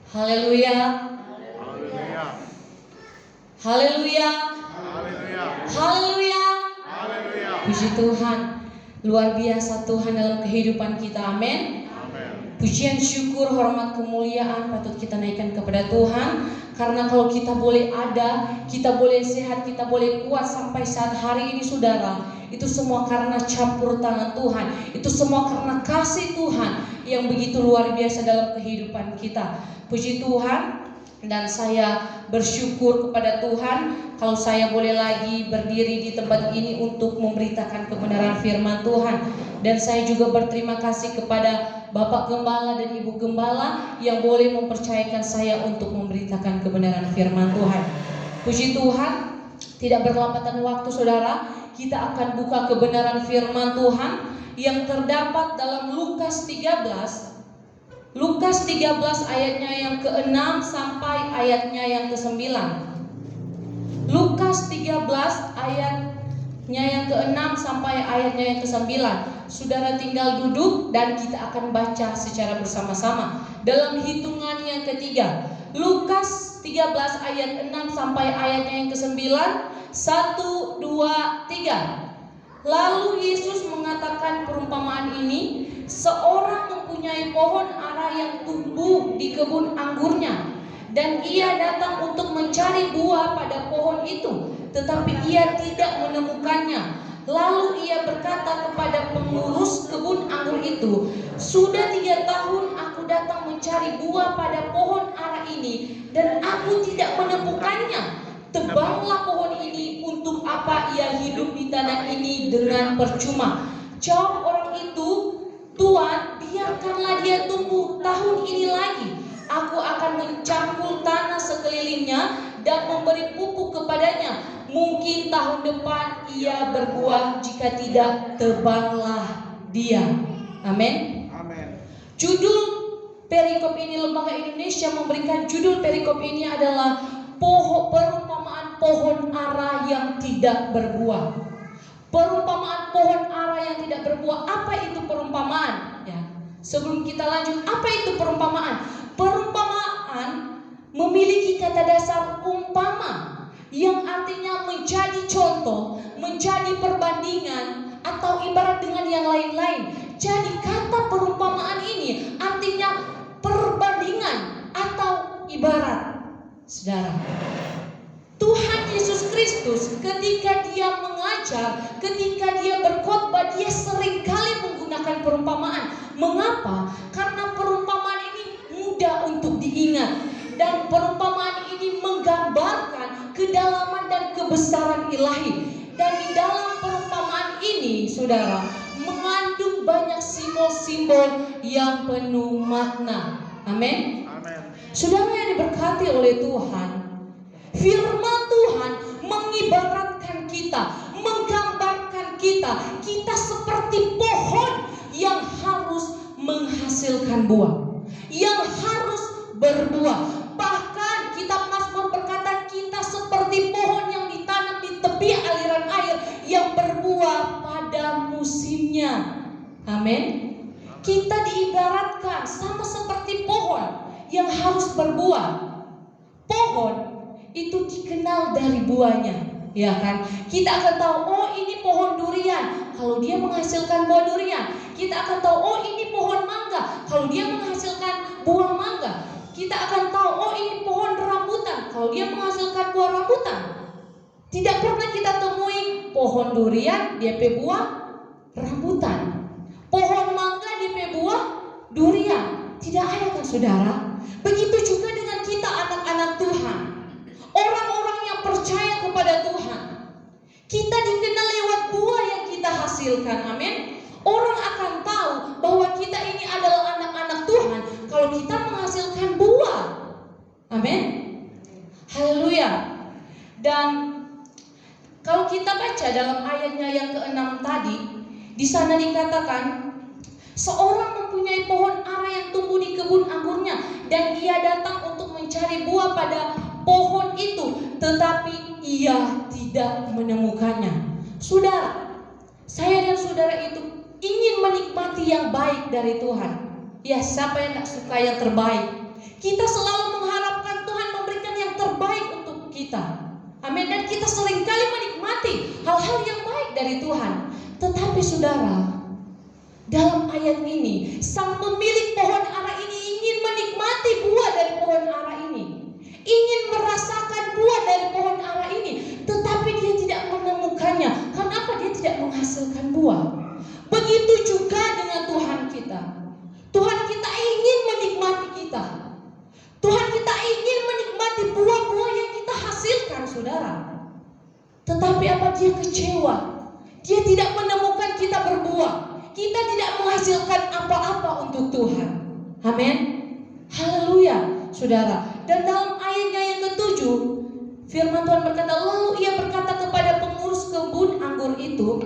Haleluya. Haleluya. Haleluya. Haleluya. Haleluya. Haleluya. Puji Tuhan. Luar biasa Tuhan dalam kehidupan kita. Amin. Amin. Pujian, syukur, hormat, kemuliaan patut kita naikkan kepada Tuhan. Karena kalau kita boleh ada, kita boleh sehat, kita boleh kuat sampai saat hari ini saudara, itu semua karena campur tangan Tuhan. Itu semua karena kasih Tuhan yang begitu luar biasa dalam kehidupan kita. Puji Tuhan. Dan saya bersyukur kepada Tuhan kalau saya boleh lagi berdiri di tempat ini untuk memberitakan kebenaran firman Tuhan. Dan saya juga berterima kasih kepada Bapak Gembala dan Ibu Gembala yang boleh mempercayakan saya untuk memberitakan kebenaran firman Tuhan. Puji Tuhan, tidak berlambatan waktu saudara, kita akan buka kebenaran firman Tuhan yang terdapat dalam Lukas 13. Lukas 13 ayatnya yang ke-6 sampai ayatnya yang ke-9. Lukas 13 ayatnya yang ke-6 sampai ayatnya yang ke-9. Saudara tinggal duduk dan kita akan baca secara bersama-sama dalam hitungan yang ketiga. Lukas 13 ayat 6 sampai ayatnya yang ke-9. 1, 2, 3. Lalu Yesus mengatakan perumpamaan ini, seorang mempunyai pohon ara yang tumbuh di kebun anggurnya, dan ia datang untuk mencari buah pada pohon itu, tetapi ia tidak menemukannya. Lalu ia berkata kepada pengurus kebun anggur itu, sudah 3 tahun aku datang mencari buah pada pohon ara ini, dan aku tidak menemukannya. Tebanglah pohon ini, untuk apa ia hidup di tanah ini dengan percuma? Jawab orang itu, Tuan, biarkanlah dia tumbuh tahun ini lagi. Aku akan mencangkul tanah sekelilingnya dan memberi pupuk kepadanya. Mungkin tahun depan ia berbuah, jika tidak, tebanglah dia. Amin. Amin. Judul perikop ini, Lembaga Indonesia memberikan judul perikop ini adalah perumpamaan pohon ara yang tidak berbuah. Perumpamaan pohon ara yang tidak berbuah. Apa itu perumpamaan? Ya. Sebelum kita lanjut, apa itu perumpamaan? Perumpamaan memiliki kata dasar umpama, yang artinya menjadi contoh, menjadi perbandingan, atau ibarat dengan yang lain-lain. Jadi kata perumpamaan ini artinya perbandingan atau ibarat. Saudara, Tuhan Yesus Kristus ketika dia mengajar, ketika dia berkhotbah, dia seringkali menggunakan perumpamaan. Mengapa? Karena perumpamaan ini mudah untuk diingat, dan perumpamaan ini menggambarkan kedalaman dan kebesaran ilahi. Dan di dalam perumpamaan ini, saudara, mengandung banyak simbol-simbol yang penuh makna. Amin. Saudara yang diberkati oleh Tuhan, firman Tuhan mengibaratkan kita, menggambarkan kita. Kita seperti pohon yang harus menghasilkan buah, yang harus berbuah. Bahkan kitab Mazmur berkata kita seperti pohon yang ditanam di tepi aliran air, yang berbuah pada musimnya. Amin. Kita diibaratkan sama seperti pohon yang harus berbuah. Pohon itu dikenal dari buahnya, ya kan? Kita akan tahu, oh ini pohon durian, kalau dia menghasilkan buah durian. Kita akan tahu, oh ini pohon mangga, kalau dia menghasilkan buah mangga. Kita akan tahu, oh ini pohon rambutan, kalau dia menghasilkan buah rambutan. Tidak pernah kita temui pohon durian dia buah rambutan, pohon mangga dia buah durian. Tidak ada kan saudara? Begitu juga dengan kita anak-anak Tuhan, orang-orang yang percaya kepada Tuhan. Kita dikenal lewat buah yang kita hasilkan. Amin. Orang akan tahu bahwa kita ini adalah anak-anak Tuhan kalau kita menghasilkan buah. Amin. Haleluya. Dan kalau kita baca dalam ayatnya yang ke-6 tadi, di sana dikatakan seorang mempunyai pohon ara yang tumbuh di kebun anggurnya, dan ia datang untuk mencari buah pada pohon itu, tetapi ia tidak menemukannya. Saudara, saya dan saudara itu ingin menikmati yang baik dari Tuhan. Ya, siapa yang tak suka yang terbaik? Kita selalu mengharapkan Tuhan memberikan yang terbaik untuk kita. Amin. Dan kita seringkali menikmati hal-hal yang baik dari Tuhan. Tetapi saudara, dalam ayat ini, sang pemilik pohon ara ini ingin menikmati buah dari pohon ara ini, ingin merasakan buah dari pohon ara ini, tetapi dia tidak menemukannya. Kenapa dia tidak menghasilkan buah? Begitu juga dengan Tuhan kita. Tuhan kita ingin menikmati kita. Tuhan kita ingin menikmati buah-buah yang kita hasilkan, saudara. Tetapi apa? Dia kecewa. Dia tidak menemukan kita berbuah. Kita tidak menghasilkan apa-apa untuk Tuhan. Amin. Haleluya, saudara. Dan dalam ayatnya yang ke-7, firman Tuhan berkata, lalu ia berkata kepada pengurus kebun anggur itu,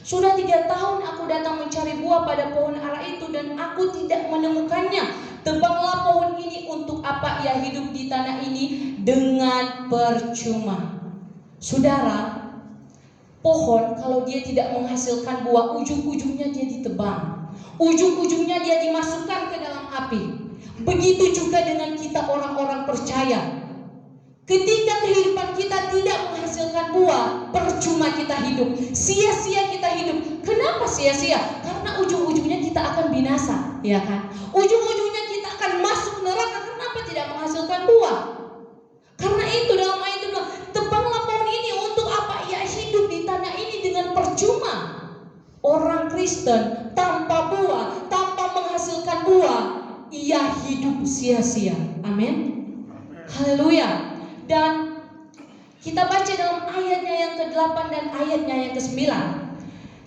sudah 3 tahun aku datang mencari buah pada pohon ara itu dan aku tidak menemukannya. Tebanglah pohon ini, untuk apa ia hidup di tanah ini dengan percuma. Saudara, pohon kalau dia tidak menghasilkan buah, ujung-ujungnya dia ditebang. Ujung-ujungnya dia dimasukkan ke dalam api. Begitu juga dengan kita orang-orang percaya. Ketika kehidupan kita tidak menghasilkan buah, percuma kita hidup, sia-sia kita hidup. Kenapa sia-sia? Karena ujung-ujungnya kita akan binasa, ya kan? Ujung-ujungnya kita akan masuk neraka. Kenapa tidak menghasilkan buah? Karena itu dalam ayat itu bilang, tebanglah pohon ini, untuk apa ia hidup di tanah ini dengan percuma. Orang Kristen tanpa buah, tanpa menghasilkan buah, ia hidup sia-sia. Amin. Haleluya. Dan kita baca dalam ayatnya yang ke-8 dan ayatnya yang ke-9.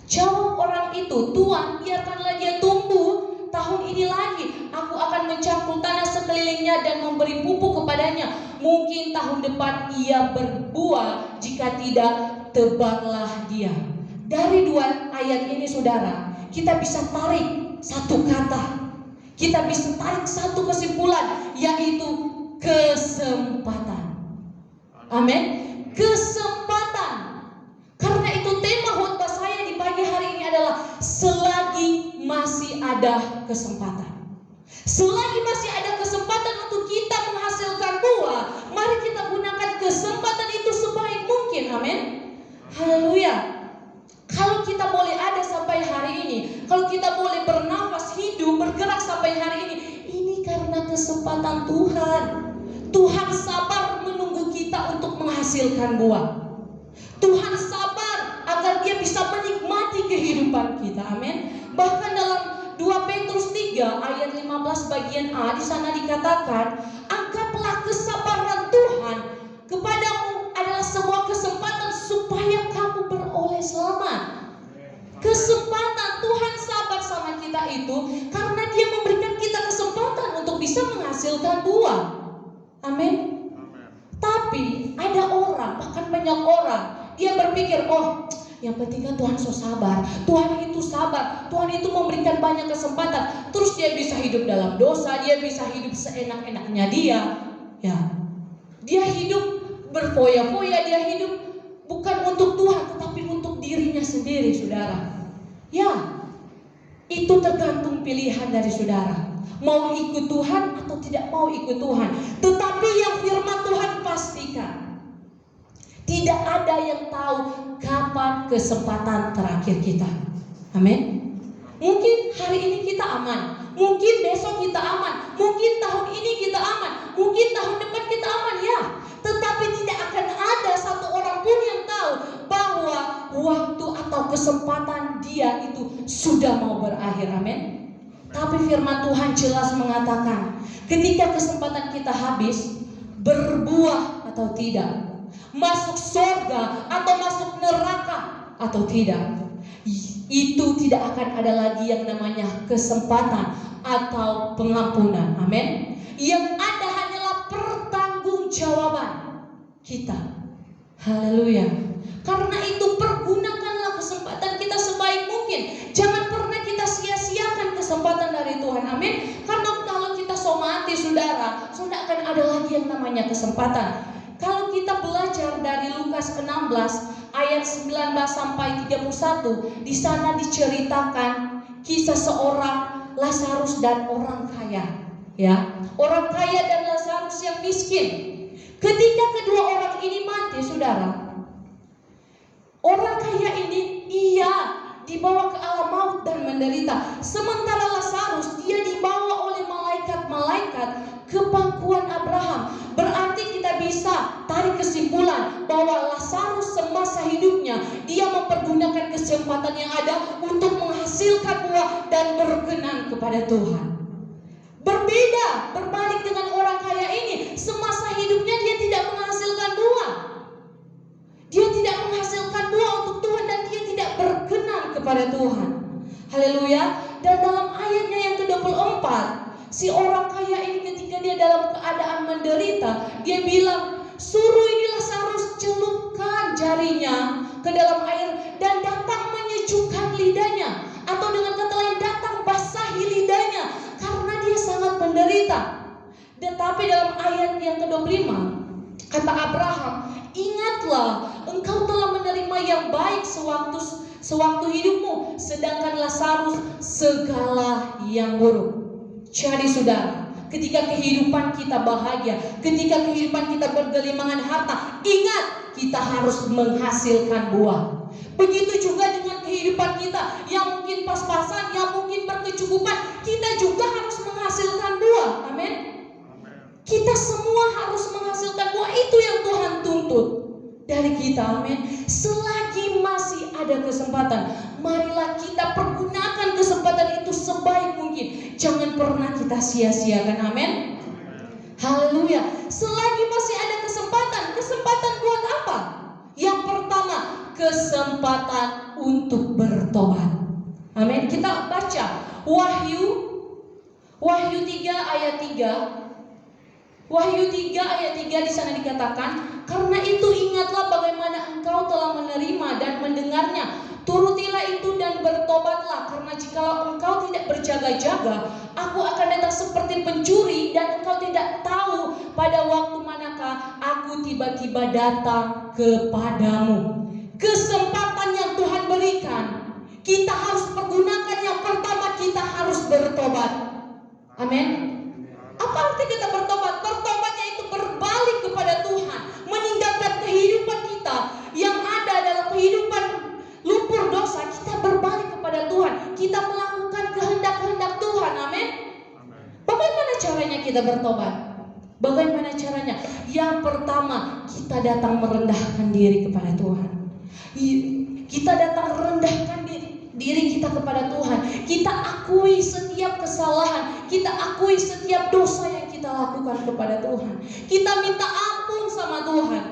Jawab orang itu, Tuhan, biarkanlah dia tumbuh tahun ini lagi. Aku akan mencangkul tanah sekelilingnya dan memberi pupuk kepadanya. Mungkin tahun depan ia berbuah, jika tidak, tebanglah dia. Dari 2 ayat ini, saudara, kita bisa tarik satu kata. Kita bisa tarik satu kesimpulan, yaitu kesempatan. Amin. Kesempatan. Karena itu tema khotbah saya di pagi hari ini adalah selagi masih ada kesempatan. Selagi masih ada kesempatan untuk kita menghasilkan buah, mari kita gunakan kesempatan itu sebaik mungkin. Amin. Haleluya. Kalau kita boleh ada sampai hari ini, kalau kita boleh bernafas, hidup, bergerak sampai hari ini karena kesempatan Tuhan. Tuhan sabar menunggu kita untuk menghasilkan buah. Tuhan sabar agar dia bisa menikmati kehidupan kita. Amin. Bahkan dalam 2 Petrus 3 ayat 15 bagian A, di sana dikatakan, anggaplah kesabaran Tuhan kepadamu adalah sebuah kesempatan supaya kamu beroleh selamat. Kesempatan Tuhan sabar sama kita itu karena dia memberikan kita kesempatan untuk bisa menghasilkan buah. Amin. Tapi ada orang, bahkan banyak orang, dia berpikir, oh, yang penting kan Tuhan so sabar. Tuhan itu sabar. Tuhan itu memberikan banyak kesempatan. Terus dia bisa hidup dalam dosa, dia bisa hidup seenak-enaknya dia. Ya. Dia hidup berfoya-foya, dia hidup bukan untuk Tuhan, tetapi untuk dirinya sendiri, saudara. Ya. Itu tergantung pilihan dari saudara. Mau ikut Tuhan atau tidak mau ikut Tuhan. Tetapi yang firman Tuhan pastikan, tidak ada yang tahu kapan kesempatan terakhir kita. Amin. Mungkin hari ini kita aman, mungkin besok kita aman, mungkin tahun ini kita aman, mungkin tahun depan kita aman, ya. Tetapi tidak akan ada satu orang pun yang tahu bahwa waktu atau kesempatan dia itu sudah mau berakhir. Amin. Tapi firman Tuhan jelas mengatakan, ketika kesempatan kita habis, berbuah atau tidak, masuk surga atau masuk neraka atau tidak, itu tidak akan ada lagi yang namanya kesempatan atau pengampunan. Amin. Yang ada hanyalah pertanggungjawaban kita. Haleluya. Karena itu pergunakanlah kesempatan kita sebaik mungkin. Jangan pernah kita sia-siakan kesempatan dari Tuhan. Amin. Karena kalau kita somati, saudara, sudah akan ada lagi yang namanya kesempatan. Kalau kita belajar dari Lukas 16 ayat 19 sampai 31, di sana diceritakan kisah seorang Lazarus dan orang kaya. Ya, orang kaya dan Lazarus yang miskin. Ketika kedua orang ini mati, saudara, orang kaya ini ia dibawa ke alam maut dan menderita. Sementara Lazarus dia dibawa oleh malaikat-malaikat ke pangkuan Abraham. Berarti kita bisa tarik kesimpulan bahwa Lazarus semasa hidupnya dia mempergunakan kesempatan yang ada untuk menghasilkan buah dan berkenan kepada Tuhan. Berbeda, berbalik dengan orang kaya ini, semasa hidupnya dia tidak menghasilkan buah. Dia tidak menghasilkan buah untuk Tuhan dan dia tidak berkenan kepada Tuhan. Haleluya. Dan dalam ayatnya yang ke-24, si orang kaya ini ketika dia dalam keadaan menderita, dia bilang, suruh ini Lazarus celupkan jarinya ke dalam air dan datang menyejukkan lidahnya. Atau dengan kata lain, datang basahi lidahnya karena dia sangat menderita. Tetapi dalam ayat yang ke-25, kata Abraham, ingatlah engkau telah menerima yang baik sewaktu hidupmu, sedangkan Lazarus segala yang buruk. Jadi saudara, ketika kehidupan kita bahagia, ketika kehidupan kita bergelimangan harta, ingat kita harus menghasilkan buah. Begitu juga dengan kehidupan kita yang mungkin pas-pasan, yang mungkin berkecukupan, kita juga harus menghasilkan buah. Amin. Kita semua harus menghasilkan buah. Itu yang Tuhan tuntut dari kita. Amin. Selagi masih ada kesempatan, marilah kita pergunakan kesempatan itu sebaik mungkin. Jangan pernah kita sia-siakan. Amin. Haleluya. Selagi masih ada kesempatan buat apa? Yang pertama, kesempatan untuk bertobat. Amin. Kita baca Wahyu 3 ayat 3. Wahyu 3 ayat 3 di sana dikatakan, karena itu ingatlah bagaimana engkau telah menerima dan mendengarnya. Turutilah itu dan bertobatlah, karena jikalau engkau tidak berjaga-jaga, aku akan datang seperti pencuri dan engkau tidak tahu pada waktu manakah aku tiba-tiba datang kepadamu. Kesempatan yang Tuhan berikan, kita harus pergunakan. Yang pertama, kita harus bertobat. Amin. Apa arti kita bertobat? Bertobatnya itu berbalik kepada Tuhan, meninggalkan kehidupan kita yang ada dalam kehidupan lumpur dosa. Kita berbalik kepada Tuhan, kita melakukan kehendak-kehendak Tuhan. Amin. Bagaimana caranya kita bertobat? Bagaimana caranya? Yang pertama, kita datang merendahkan diri kepada Tuhan. Kita datang merendahkan diri kita kepada Tuhan. Kita akui setiap kesalahan, kita akui setiap dosa yang kita lakukan kepada Tuhan. Kita minta ampun sama Tuhan.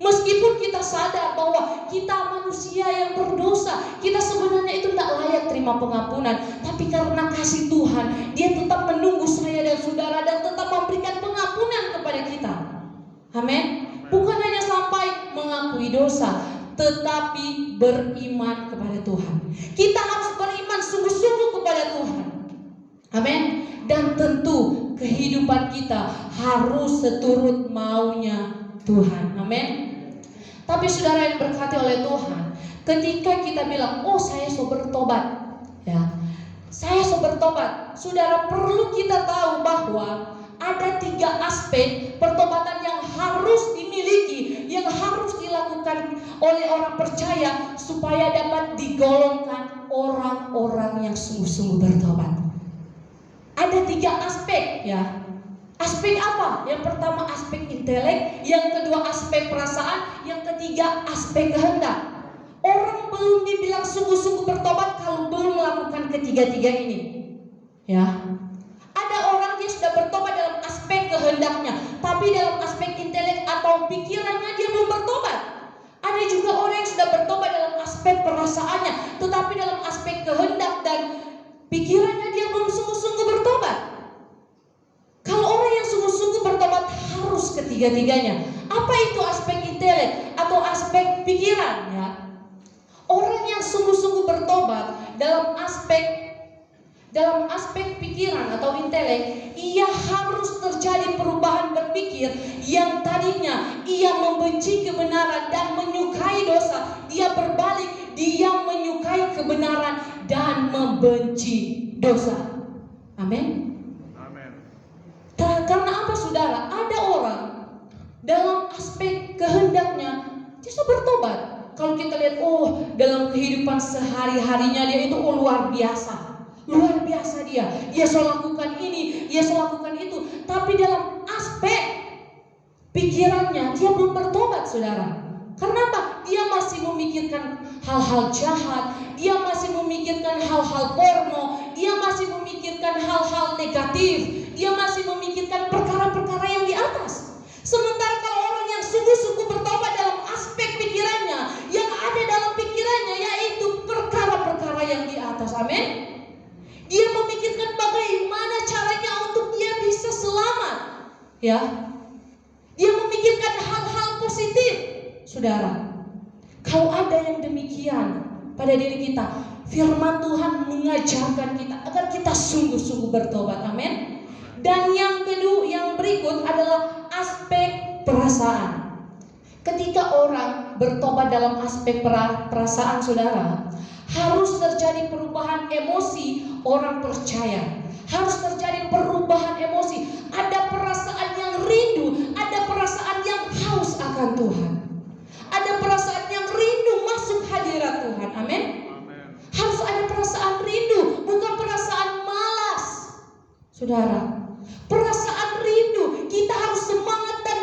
Meskipun kita sadar bahwa kita manusia yang berdosa, kita sebenarnya itu tidak layak terima pengampunan, tapi karena kasih Tuhan, Dia tetap menunggu saya dan saudara dan tetap memberikan pengampunan kepada kita. Amin. Bukan hanya sampai mengakui dosa, tetapi beriman kepada Tuhan. Kita harus beriman sungguh-sungguh kepada Tuhan. Amin. Dan tentu kehidupan kita harus seturut maunya Tuhan. Amin. Tapi saudara yang berkati oleh Tuhan, ketika kita bilang, oh saya so bertobat, ya, saya so bertobat, saudara perlu kita tahu bahwa ada 3 aspek pertobatan yang harus dimiliki, yang harus dilakukan oleh orang percaya supaya dapat digolongkan orang-orang yang sungguh-sungguh bertobat. Ada 3 aspek, ya. Aspek apa? Yang pertama aspek intelek, yang kedua aspek perasaan, yang ketiga aspek kehendak. Orang belum dibilang sungguh-sungguh bertobat kalau belum melakukan ketiga-tiga ini. Ya. Ada orang yang sudah bertobat dalam aspek kehendaknya, tapi dalam aspek intelek atau pikirannya dia belum bertobat. Ada juga orang yang sudah bertobat dalam aspek perasaannya, tetapi dalam aspek kehendak dan pikirannya dia belum sungguh-sungguh bertobat. Kalau orang yang sungguh-sungguh bertobat harus ketiga-tiganya. Apa itu aspek intelek atau aspek pikiran? Ya. Orang yang sungguh-sungguh bertobat dalam aspek pikiran atau intelek, ia harus terjadi perubahan berpikir yang tadinya ia membenci kebenaran dan menyukai dosa. Dia berbalik, dia menyukai kebenaran dan membenci dosa. Amin. Karena apa saudara? Ada orang dalam aspek kehendaknya justru bertobat. Kalau kita lihat, dalam kehidupan sehari-harinya dia itu luar biasa. Luar biasa dia selalu lakukan ini, dia selalu lakukan itu. Tapi dalam aspek pikirannya dia belum bertobat saudara. Karena apa? Dia masih memikirkan hal-hal jahat, dia masih memikirkan hal-hal porno, dia masih memikirkan hal-hal negatif, dia masih memikirkan perkara-perkara yang di atas. Sementara kalau orang yang sungguh-sungguh bertobat dalam aspek pikirannya, yang ada dalam pikirannya yaitu perkara-perkara yang di atas. Amin. Dia memikirkan bagaimana caranya untuk dia bisa selamat. Ya. Dia memikirkan hal-hal positif. Saudara, kalau ada yang demikian pada diri kita, firman Tuhan mengajarkan kita agar kita sungguh-sungguh bertobat. Amin. Dan yang kedua, yang berikut adalah aspek perasaan. Ketika orang bertobat dalam aspek perasaan saudara, harus terjadi perubahan emosi orang percaya. Harus terjadi perubahan emosi. Ada perasaan yang rindu, ada perasaan yang haus akan Tuhan. Ada perasaan yang rindu masuk hadirat Tuhan. Amin. Harus ada perasaan rindu, bukan perasaan malas. Saudara, perasaan rindu, kita harus semangat dan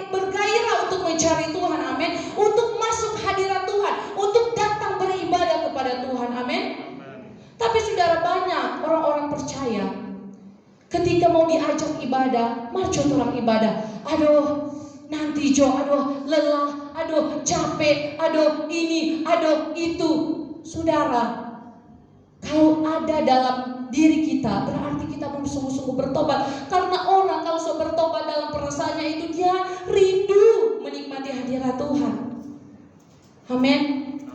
bergairah untuk mencari Tuhan. Amin. Untuk masuk hadirat Tuhan, untuk datang beribadah kepada Tuhan. Amin. Tapi saudara, banyak orang-orang percaya ketika mau diajak ibadah, maju orang ibadah, aduh nanti aduh lelah, aduh capek, aduh ini, aduh itu. Saudara, kalau ada dalam diri kita, berarti kita belum sungguh-sungguh bertobat. Karena orang kalau bertobat dalam perasaannya itu, dia rindu menikmati hadirat Tuhan. Amin.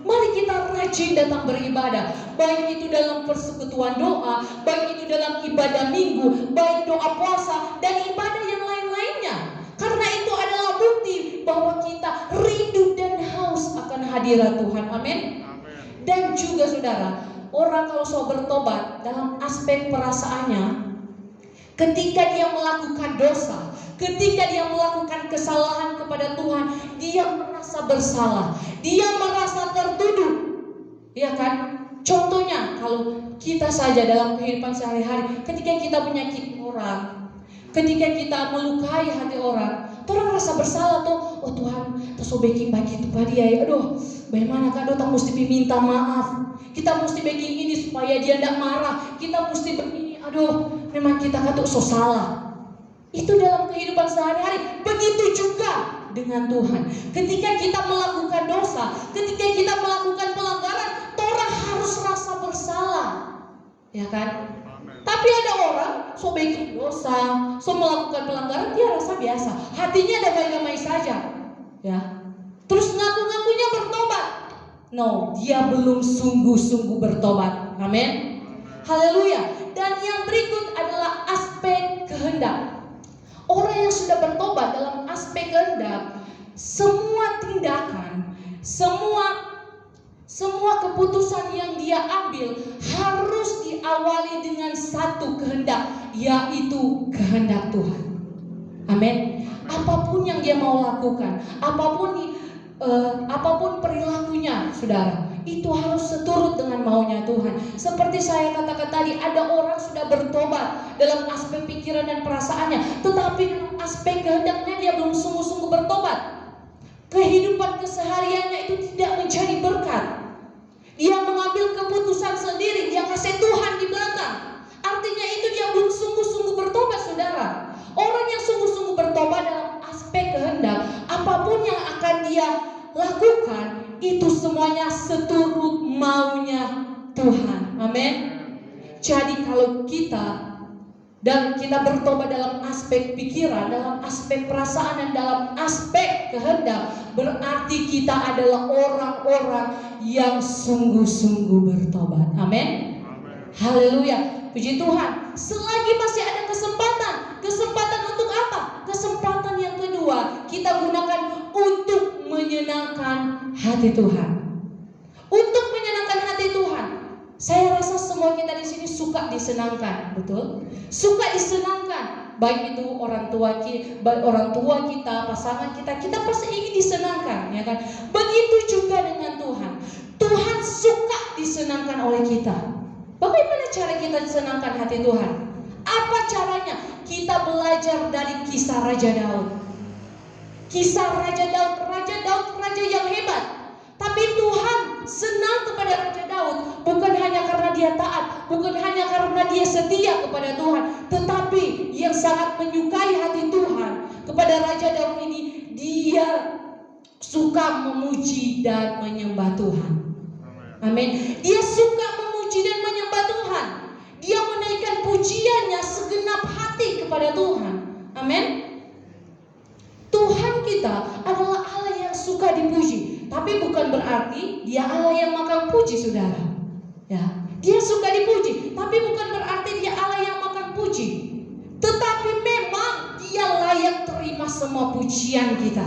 Mari kita rajin datang beribadah, baik itu dalam persekutuan doa, baik itu dalam ibadah minggu, baik doa puasa dan ibadah yang lain-lainnya. Karena itu adalah bukti bahwa kita rindu dan haus akan hadirat Tuhan. Amin. Dan juga saudara, orang kalau bertobat dalam aspek perasaannya, ketika dia melakukan dosa, ketika dia melakukan kesalahan kepada Tuhan, dia merasa bersalah, dia merasa tertuduh. Ya kan? Contohnya kalau kita saja dalam kehidupan sehari-hari, ketika kita menyakiti orang, ketika kita melukai hati orang, orang rasa bersalah tuh. Oh Tuhan, kita sobeki bagi itu pada dia. Aduh, bagaimana kan kita mesti minta maaf. Kita mesti bikin ini supaya dia tidak marah. Kita mesti begini. Aduh, memang kita kan tuh so salah. Itu dalam kehidupan sehari-hari. Begitu juga dengan Tuhan. Ketika kita melakukan dosa, ketika kita melakukan pelanggaran, orang harus rasa bersalah. Ya kan? Tapi ada orang so bikin dosa, so melakukan pelanggaran, dia rasa biasa, hatinya damai-damai saja, ya. Terus ngaku-ngakunya bertobat. No, dia belum sungguh-sungguh bertobat. Amin. Haleluya. Dan yang berikut adalah aspek kehendak. Orang yang sudah bertobat dalam aspek kehendak, semua tindakan, semua keputusan yang dia ambil harus diawali dengan satu kehendak, yaitu kehendak Tuhan. Amin. Apapun yang dia mau lakukan, apapun perilakunya, saudara, itu harus seturut dengan maunya Tuhan. Seperti saya katakan tadi, ada orang sudah bertobat dalam aspek pikiran dan perasaannya, tetapi dalam aspek kehendaknya dia belum sungguh-sungguh bertobat. Kehidupan kesehariannya itu tidak menjadi berkat. Dia mengambil keputusan sendiri, dia kasih Tuhan di belakang. Artinya itu dia belum sungguh-sungguh bertobat, saudara. Orang yang sungguh-sungguh bertobat dalam aspek kehendak, apapun yang akan dia lakukan, itu semuanya seturut maunya Tuhan. Amin. Jadi kalau kita bertobat dalam aspek pikiran, dalam aspek perasaan, dan dalam aspek kehendak, berarti kita adalah orang-orang yang sungguh-sungguh bertobat. Amin. Haleluya. Puji Tuhan. Selagi masih ada kesempatan untuk apa? Kesempatan yang kedua, kita gunakan untuk menyenangkan hati Tuhan. Untuk menyenangkan hati Tuhan. Saya rasa semua kita di sini suka disenangkan, betul? Suka disenangkan. baik itu orang tua kita, pasangan kita pasti ingin disenangkan, ya kan? Begitu juga dengan Tuhan. Tuhan suka disenangkan oleh kita. Bagaimana cara kita disenangkan hati Tuhan? Apa caranya? Kita belajar dari kisah Raja Daud. Kisah Raja Daud, raja yang hebat. Tapi Tuhan senang kepada Raja Daud bukan hanya karena dia taat, bukan hanya karena dia setia kepada Tuhan, tetapi yang sangat menyukai hati Tuhan kepada Raja Daud ini, dia suka memuji dan menyembah Tuhan. Amin. Dia suka memuji dan menyembah Tuhan. Dia menaikkan pujiannya segenap hati kepada Tuhan. Amin. Tuhan kita adalah Allah yang suka dipuji, tapi bukan berarti dia Allah yang makan puji, saudara. Ya, dia suka dipuji, tapi bukan berarti dia Allah yang makan puji. Tetapi memang dia layak terima semua pujian kita.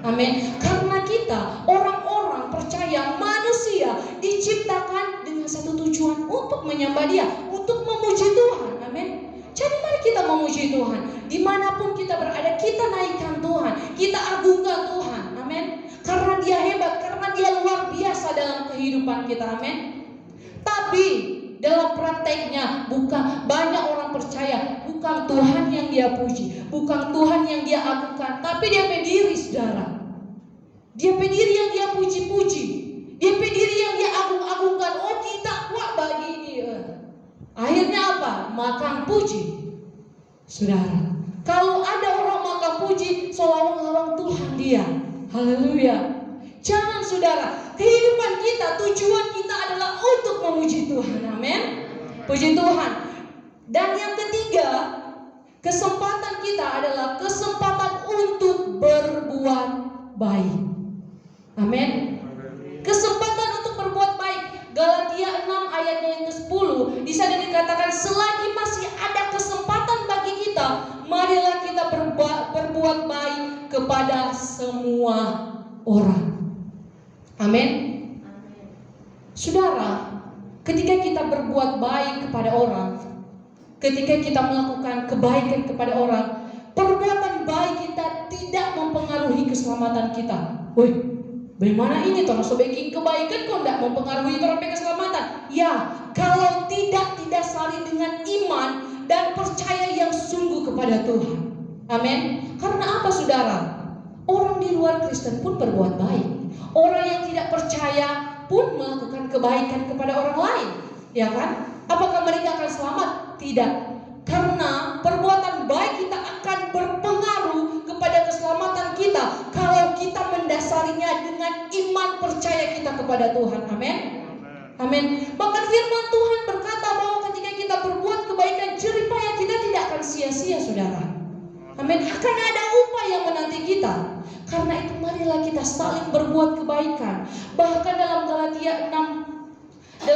Amin. Karena kita orang-orang percaya manusia diciptakan dengan satu tujuan, untuk menyembah Dia, untuk memuji Tuhan. Amin. Jadi mari kita memuji Tuhan. Dimanapun kita berada, kita naikkan Tuhan, kita agungkan Tuhan. Amin. Karena Dia hebat, karena Dia luar biasa dalam kehidupan kita. Amin. Tapi dalam prakteknya bukan banyak orang percaya, bukan Tuhan yang dia puji, bukan Tuhan yang dia agungkan, tapi dia pediri, saudara. Dia pediri yang dia puji-puji, dia pediri yang dia agung-agungkan. Oh, kita kuat bagi ini. Akhirnya apa? Makan puji, saudara. Kalau ada orang makan puji, seolah-olah Tuhan dia. Haleluya. Jangan, saudara. Kehidupan kita, tujuan kita adalah untuk memuji Tuhan. Amin. Puji Tuhan. Dan yang ketiga, kesempatan kita adalah kesempatan untuk berbuat baik. Amin. Kesempatan untuk berbuat baik. Galatia 6 ayatnya yang ke-10, di sana dikatakan, selagi masih ada kesempatan bagi kita, marilah kita berbuat baik kepada semua orang. Amin. Saudara, ketika kita berbuat baik kepada orang, ketika kita melakukan kebaikan kepada orang, perbuatan baik kita tidak mempengaruhi keselamatan kita. Woi, bagaimana ini toh sebagai kebaikan kok tidak mempengaruhi orang keselamatan? Ya, kalau tidak saling dengan iman dan percaya yang sungguh kepada Tuhan. Amin. Karena apa, saudara? Orang di luar Kristen pun berbuat baik. Orang yang tidak percaya pun melakukan kebaikan kepada orang lain, ya kan? Apakah mereka akan selamat? Tidak. Karena perbuatan baik kita akan berpengaruh kepada keselamatan kita kalau kita mendasarinya dengan iman percaya kita kepada Tuhan. Amin. Amin. Bahkan firman Tuhan berkata bahwa ketika kita berbuat kebaikan, jerih payah kita tidak akan sia-sia, saudara. Amin. Akan ada upah yang menanti kita. Karena itu marilah kita saling berbuat kebaikan. Bahkan dalam Galatia 6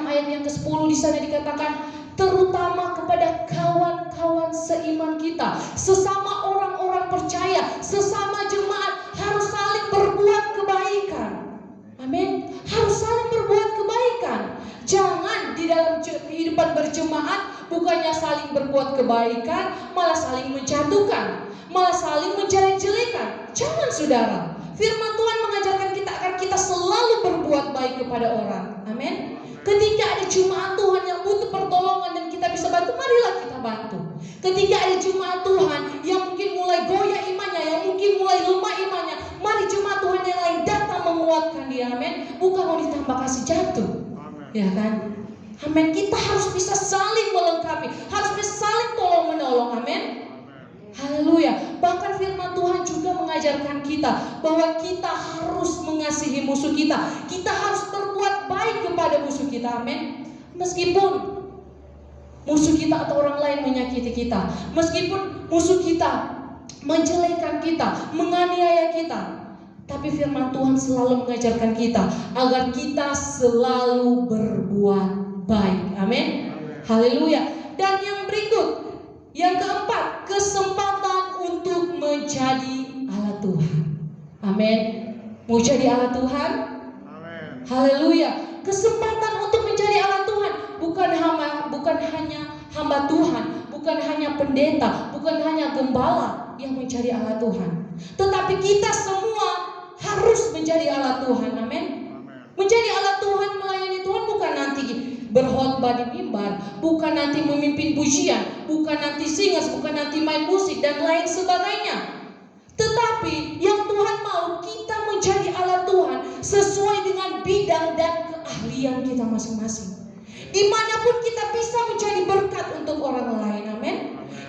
ayat yang ke-10 di sana dikatakan, terutama kepada kawan-kawan seiman kita, sesama orang-orang percaya, sesama jemaat, harus saling berbuat kebaikan. Amin. Harus saling berbuat kebaikan. Jangan di dalam kehidupan berjemaat bukannya saling berbuat kebaikan, malah saling menjatuhkan, malah saling menjelek-jelekan. Jangan, saudara. Firman Tuhan mengajarkan kita agar kita selalu berbuat baik kepada orang. Amin. Ketika ada jemaat Tuhan yang butuh pertolongan dan kita bisa bantu, marilah kita bantu. Ketika ada jemaat Tuhan yang mungkin mulai goyah imannya, yang mungkin mulai lemah imannya, mari jemaat Tuhan yang lain datang menguatkan dia. Amin. Bukan mau ditambah kasih jatuh. Ya kan? Amin. Kita harus bisa saling melengkapi, harus bisa saling tolong-menolong. Amin. Haleluya. Bahkan firman Tuhan juga mengajarkan kita bahwa kita harus mengasihi musuh kita. Kita harus berbuat baik kepada musuh kita. Amin. Meskipun musuh kita atau orang lain menyakiti kita, meskipun musuh kita menjelekkan kita, menganiaya kita, tapi firman Tuhan selalu mengajarkan kita agar kita selalu berbuat baik. Amin. Haleluya. Dan yang berikut, yang keempat, kesempatan untuk menjadi alat Tuhan. Amin. Mau jadi alat Tuhan? Amin. Haleluya. Kesempatan untuk menjadi alat Tuhan, bukan hanya hamba Tuhan, bukan hanya pendeta, bukan hanya gembala yang mencari Allah Tuhan, tetapi kita semua harus menjadi Allah Tuhan. Amin. Menjadi Allah Tuhan, melayani Tuhan bukan nanti berkhotbah di mimbar, bukan nanti memimpin pujian, bukan nanti singers, bukan nanti main musik dan lain sebagainya. Tetapi yang Tuhan mau kita menjadi Allah Tuhan sesuai dengan bidang dan keahlian kita masing-masing. Dimanapun kita bisa menjadi berkat untuk orang lain. Amin.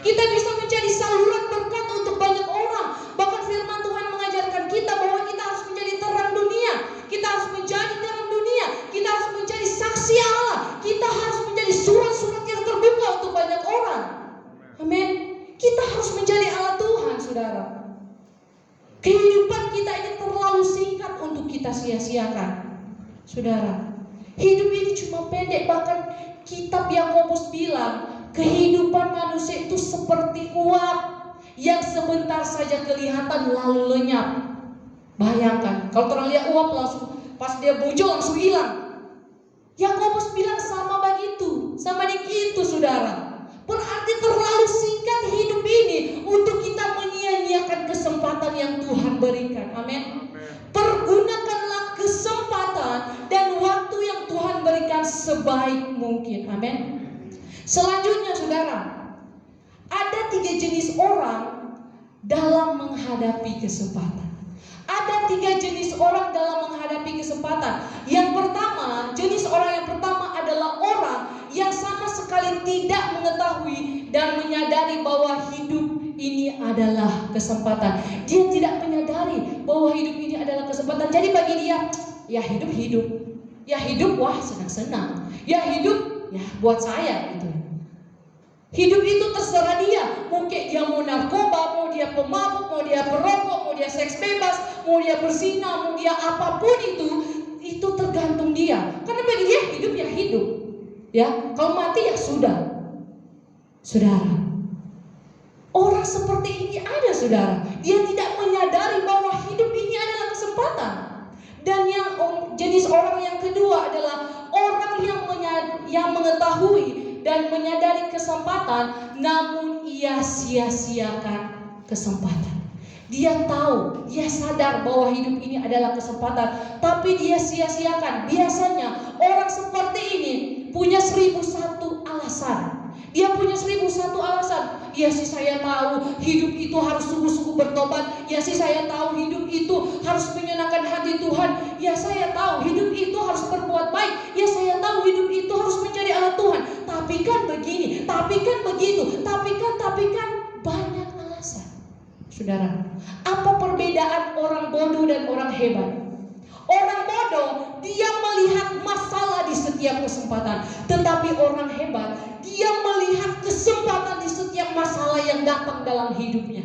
Kita bisa menjadi saluran berkat untuk banyak orang. Bahkan firman Tuhan mengajarkan kita bahwa kita harus menjadi terang dunia. Kita harus menjadi terang dunia. Kita harus menjadi saksi Allah. Kita harus menjadi surat-surat yang terbuka untuk banyak orang. Amin. Kita harus menjadi Allah Tuhan, saudara. Kehidupan kita ini terlalu singkat untuk kita sia-siakan, saudara. Hidup ini cuma pendek. Bahkan kitab Yakobus bilang kehidupan manusia itu seperti uap yang sebentar saja kelihatan lalu lenyap. Bayangkan kalau orang lihat uap langsung pas dia muncul langsung hilang. Yakobus bilang sama begitu, sama begitu, saudara. Berarti terlalu singkat hidup ini untuk kita menyia-nyiakan kesempatan yang Tuhan berikan. Amin. Pergunakanlah kesempatan dan waktu yang Tuhan berikan sebaik mungkin. Amin. Selanjutnya, saudara, ada 3 jenis orang dalam menghadapi kesempatan. Ada 3 jenis orang dalam menghadapi kesempatan. Yang pertama, jenis orang yang pertama adalah orang yang sama sekali tidak mengetahui dan menyadari bahwa hidup ini adalah kesempatan. Dia tidak menyadari bahwa hidup ini adalah kesempatan. Jadi bagi dia, ya hidup. Ya hidup, wah senang-senang. Ya hidup, ya buat saya gitu. Hidup itu terserah dia. Mungkin dia mau narkoba, mau dia pemabuk, mau dia perokok, mau dia seks bebas, mau dia berzina, mau dia apapun itu tergantung dia. Karena bagi dia hidup ya hidup. Ya, kalau mati ya sudah. Saudara, orang seperti ini ada, saudara. Dia tidak menyadari bahwa hidup ini adalah kesempatan. Dan yang jenis orang yang kedua adalah orang yang mengetahui dan menyadari kesempatan, namun ia sia-siakan kesempatan. Dia tahu, dia sadar bahwa hidup ini adalah kesempatan, tapi dia sia-siakan. Biasanya orang seperti ini punya 1001 alasan. Dia punya 1001 alasan. Ya sih saya tahu hidup itu harus sungguh-sungguh bertobat. Ya sih saya tahu hidup itu harus menyenangkan hati Tuhan. Ya saya tahu hidup itu harus berbuat baik. Ya saya tahu hidup itu harus mencari Allah Tuhan. Tapi kan begini, tapi kan begitu, tapi kan banyak alasan. Saudara, apa perbedaan orang bodoh dan orang hebat? Orang bodoh, dia melihat masalah di setiap kesempatan. Tetapi orang hebat, dia melihat kesempatan di setiap masalah yang datang dalam hidupnya.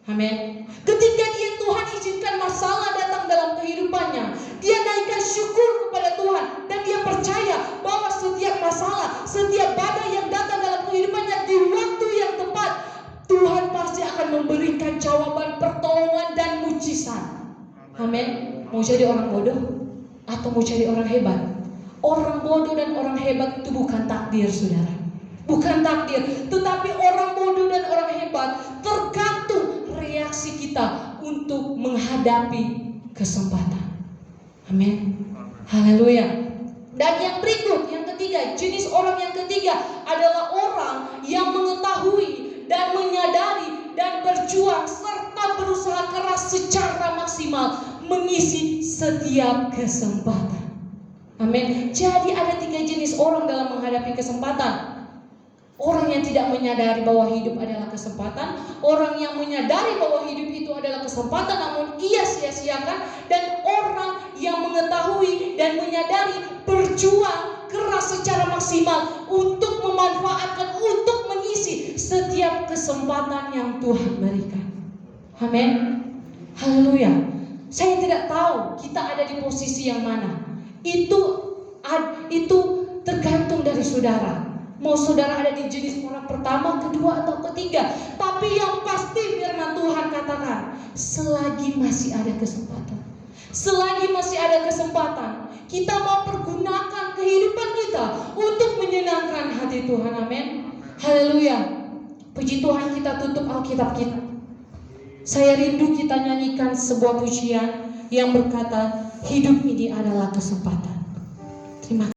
Amin. Ketika Tuhan izinkan masalah datang dalam kehidupannya, dia naikkan syukur kepada Tuhan. Dan dia percaya bahwa setiap masalah, setiap badai yang datang dalam kehidupannya di waktu yang tepat, Tuhan pasti akan memberikan jawaban, pertolongan dan mujizat. Amin. Mau jadi orang bodoh atau mau jadi orang hebat? Orang bodoh dan orang hebat itu bukan takdir, saudara. Bukan takdir, tetapi orang bodoh dan orang hebat tergantung reaksi kita untuk menghadapi kesempatan. Amin. Haleluya. Dan yang berikut, yang ketiga, jenis orang yang ketiga adalah orang yang mengetahui dan menyadari dan berjuang serta berusaha keras secara maksimal mengisi setiap kesempatan. Amin. Jadi ada 3 jenis orang dalam menghadapi kesempatan. Orang yang tidak menyadari bahwa hidup adalah kesempatan, orang yang menyadari bahwa hidup itu adalah kesempatan namun ia sia-siakan, dan orang yang mengetahui dan menyadari berjuang keras secara maksimal untuk memanfaatkan, untuk mengisi setiap kesempatan yang Tuhan berikan. Amin. Haleluya. Saya tidak tahu kita ada di posisi yang mana. Itu tergantung dari saudara. Mau saudara ada di jenis orang pertama, kedua, atau ketiga. Tapi yang pasti firman Tuhan katakan, selagi masih ada kesempatan, selagi masih ada kesempatan, kita mau pergunakan kehidupan kita untuk menyenangkan hati Tuhan. Amin. Haleluya. Puji Tuhan, kita tutup Alkitab kita. Saya rindu kita nyanyikan sebuah pujian yang berkata, hidup ini adalah kesempatan. Terima kasih.